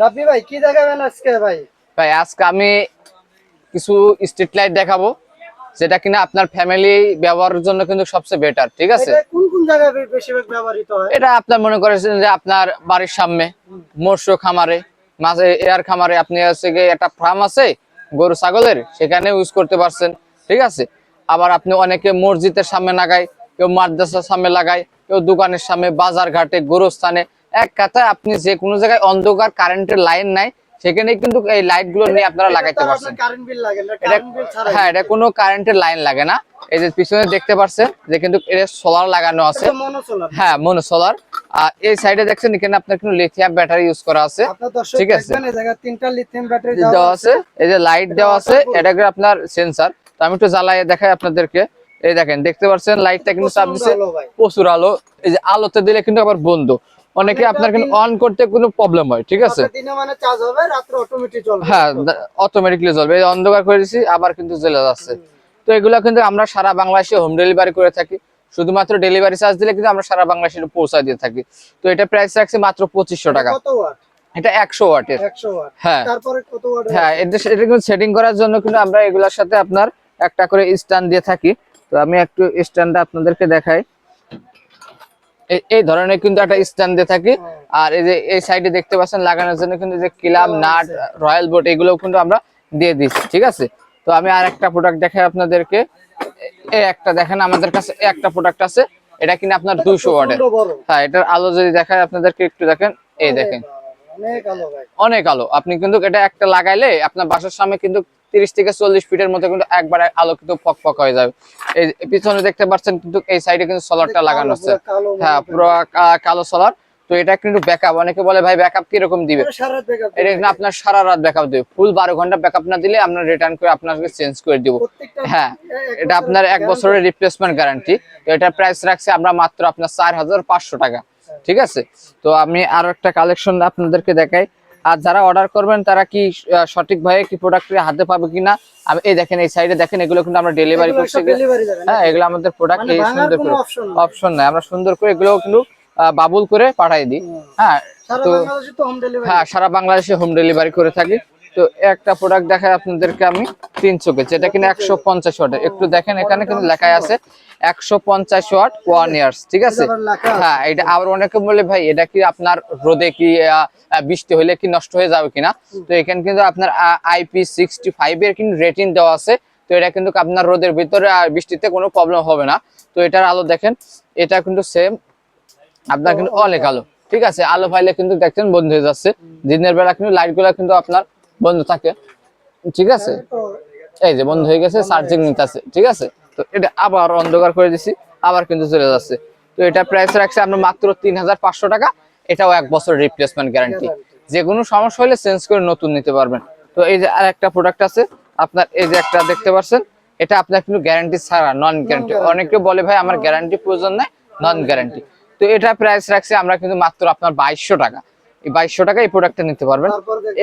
রাব্বি ভাই কি দেখাবেন আজকে ভাই? ভাই আজকে আমি কিছু স্ট্রিট লাইট দেখাবো, যেটা কিনা আপনার ফ্যামিলি ব্যবহারের জন্য কিন্তু সবচেয়ে বেটার। ঠিক আছে, এটা কোন কোন জায়গায় বেশিরভাগ ব্যবহৃত হয়? এটা আপনার মনে করেছেন যে আপনার বাড়ির সামনে, মৎস্য খামারে, মাঝে এয়ার খামারে, আপনি হচ্ছে গিয়ে একটা ফার্ম আছে গরু ছাগলের, সেখানে ইউজ করতে পারছেন। ঠিক আছে, আবার আপনি অনেকে মসজিদের সামনে লাগায়, কেউ মাদ্রাসার সামনে লাগায়, কেউ দোকানের সামনে, বাজার ঘাটে, গোরস্থানে। এক কথায় আপনি যে কোনো জায়গায় অন্ধকার কারেন্টের লাইন নাই, সেখানে কিন্তু এই লাইট গুলো নিয়ে আপনারা লাগাইতে পারছেন। কারেন্ট বিল লাগে না, কারেন্ট বিল ছাড়াই। হ্যাঁ, এটা কোনো কারেন্টের লাইন লাগে না। এই যে পিছনে দেখতে পাচ্ছেন যে কিন্তু এর সোলার লাগানো আছে। হ্যাঁ, মনো সোলার। আর এই সাইডে দেখছেন এখানে আপনার কিন্তু লিথিয়াম ব্যাটারি ইউজ করা আছে। ঠিক আছে, এই জায়গায় তিনটা লিথিয়াম ব্যাটারি দেওয়া আছে, এই যে লাইট দেওয়া আছে, এটা কি আপনার সেন্সর। তো আমি একটু জ্বালায় দেখাই আপনাদেরকে। এই দেখেন, দেখতে পাচ্ছেন লাইটটা কিন্তু চাপ দিচ্ছে, প্রচুর আলো। এই যে আলোতে দিলে কিন্তু আবার বন্ধ, অনেকে আপনার কিন্তু অন করতে কোনো প্রবলেম হয়। ঠিক আছে, দিনে মানে চার্জ হবে, রাতে অটোমেটিক চলবে। হ্যাঁ, অটোমেটিকলি জ্বলবে। এই অন্ধকার করে দিছি, আবার কিন্তু জ্বলে যাচ্ছে। তো এগুলো কিন্তু আমরা সারা বাংলাদেশে হোম ডেলিভারি করে থাকি। শুধুমাত্র ডেলিভারি চার্জ দিলে কিন্তু আমরা সারা বাংলাদেশে পৌঁছায় দিয়ে থাকি। তো এটা প্রাইস রাখছি মাত্র 2500 টাকা। কত ওয়াট? এটা 100 ওয়াটের। 100 ওয়াট। হ্যাঁ, তারপরে কত ওয়াট? হ্যাঁ, এটা কিন্তু সেটিং করার জন্য কিন্তু আমরা এগুলোর সাথে আপনার একটা করে স্ট্যান্ড দিয়ে থাকি। তো আমি একটু স্ট্যান্ডটা আপনাদেরকে দেখাই। এই ধরনের কিন্তু একটা স্ট্যান্ড দিয়ে থাকি। আর এই যে এই সাইডে দেখতে পাচ্ছেন লাগানোর জন্য কিন্তু যে ক্লাম, নাট, রয়্যাল বোর্ড, এগুলো কিন্তু আমরা দিয়ে দিচ্ছি। ঠিক আছে, তো আমি আর একটা প্রোডাক্ট দেখাই আপনাদেরকে। এই একটা দেখেন, আমাদের কাছে একটা প্রোডাক্ট আছে, এটা কিন্তু আপনার 200 ওয়াটের। হ্যাঁ, এটার আলো যদি দেখায় আপনাদেরকে, একটু দেখেন, এই দেখেন অনেক আলো। আপনি কিন্তু এটা একটা লাগাইলে আপনার বাসার সামনে কিন্তু 30 থেকে 40 ফিটের মধ্যে কিন্তু একবার আলো কিন্তু ফকফক হয়ে যাবে। এই পিছনে দেখতে পাচ্ছেন কিন্তু এই সাইডে কিন্তু সোলারটা লাগানো আছে। হ্যাঁ, পুরো কালো সোলার। তো এটা কিন্তু ব্যাকআপ, অনেকে বলে ভাই ব্যাকআপ কি রকম দিবে? এটা কিন্তু আপনার সারা রাত ব্যাকআপ দিবে। ফুল 12 ঘন্টা ব্যাকআপ না দিলে আমরা রিটার্ন করে আপনাকে চেঞ্জ করে দিব। হ্যাঁ, এটা আপনার 1 বছরের রিপ্লেসমেন্ট গ্যারান্টি। তো এটা প্রাইস রাখছি আমরা মাত্র আপনার 4500 টাকা। ঠিক আছে, তো আমি আরো একটা কালেকশন আপনাদেরকে দেখাই। আর যারা অর্ডার করবেন তারা কি সঠিকভাবে কি প্রোডাক্টটি হাতে পাবে কিনা, আমি এই দেখেন, এই সাইডে দেখেন, এগুলো কিন্তু আমরা ডেলিভারি করছি। হ্যাঁ, এগুলো আমাদের প্রোডাক্ট এই সুন্দর করে অপশন নাই, আমরা সুন্দর করে এগুলো কিন্তু বাবুল করে পাঠাই দিই। হ্যাঁ, তো হ্যাঁ, সারা বাংলাদেশে হোম ডেলিভারি করে থাকি। তো একটা প্রোডাক্ট দেখাই আপনাদেরকে আমি 300 কেজি, যেটা কিনা 150 ওয়াটের। একটু দেখেন, এখানে কিন্তু লেখা আছে 150 ওয়াট 1 ইয়ার্স। ঠিক আছে, হ্যাঁ, এটা আবার অনেকে বলে ভাই এটা কি আপনার রোদে কি বৃষ্টি হলে কি নষ্ট হয়ে যাবে কিনা? তো এখানে কিন্তু আপনার IP65 এর কিন্তু রেটিং দেওয়া আছে। তো এটা কিন্তু আপনার রোদের ভিতরে আর বৃষ্টিতে কোনো প্রবলেম হবে না। তো এটার আলো দেখেন, এটা কিন্তু সেম আপনার কিন্তু অনেক আলো। ঠিক আছে, আলো পাইলে কিন্তু দেখছেন বন্ধ হয়ে যাচ্ছে। দিনের বেলা কিন্তু লাইট গুলা কিন্তু আপনার বন্ধ থাকে। ঠিক আছে, এই যে বন্ধ হয়ে গেছে, চার্জিং নিতেছে। ঠিক আছে, তো এটা আবার অন্ধকার করে দিছি, আবার কিন্তু চলে যাচ্ছে। তো এটা প্রাইস রাখছে আমরা মাত্র 3500 টাকা। এটাও 1 বছর রিপ্লেসমেন্ট গ্যারান্টি। যে কোনো সমস্যা হলে চেঞ্জ করে নতুন নিতে পারবেন। তো এই যে আর একটা প্রোডাক্ট আছে আপনার, এই যে একটা দেখতে পাচ্ছেন, এটা আপনার কিন্তু গ্যারান্টি ছাড়া, নন গ্যারান্টি। অনেকে বলে ভাই আমার গ্যারান্টি প্রয়োজন নাই, নন গ্যারান্টি। তো এটা প্রাইস রাখছে আমরা কিন্তু মাত্র আপনার 2200 টাকা। এই 2200 টাকা এই প্রোডাক্টটা নিতে পারবেন।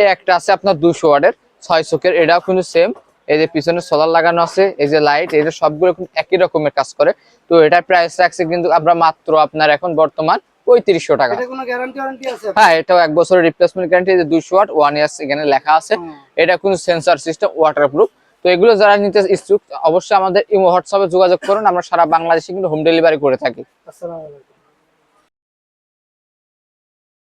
এই একটা আছে আপনার 200 ওয়াটের 6 চোখের, এটাও কিন্তু সেম। এই যে পিছনে সোলার লাগানো আছে, এই যে লাইট, এই যে সবগুলো কিন্তু একই রকমের কাজ করে। তো এটার প্রাইস রাখছে কিন্তু আমরা মাত্র আপনার এখন বর্তমান 3500 টাকা। হ্যাঁ, এটাও 1 বছরের রিপ্লেসমেন্ট গ্যারান্টি। 200 ওয়াট 1 ইয়ার্স এখানে লেখা আছে। এটা কিন্তু সেন্সর সিস্টেম, ওয়াটারপ্রুফ। তো এগুলো যারা নিতে ইচ্ছুক অবশ্যই আমাদের ইমো হোয়াটসঅ্যাপে যোগাযোগ করুন। আমরা সারা বাংলাদেশে কিন্তু হোম ডেলিভারি করে থাকি। আসসালামু আলাইকুম।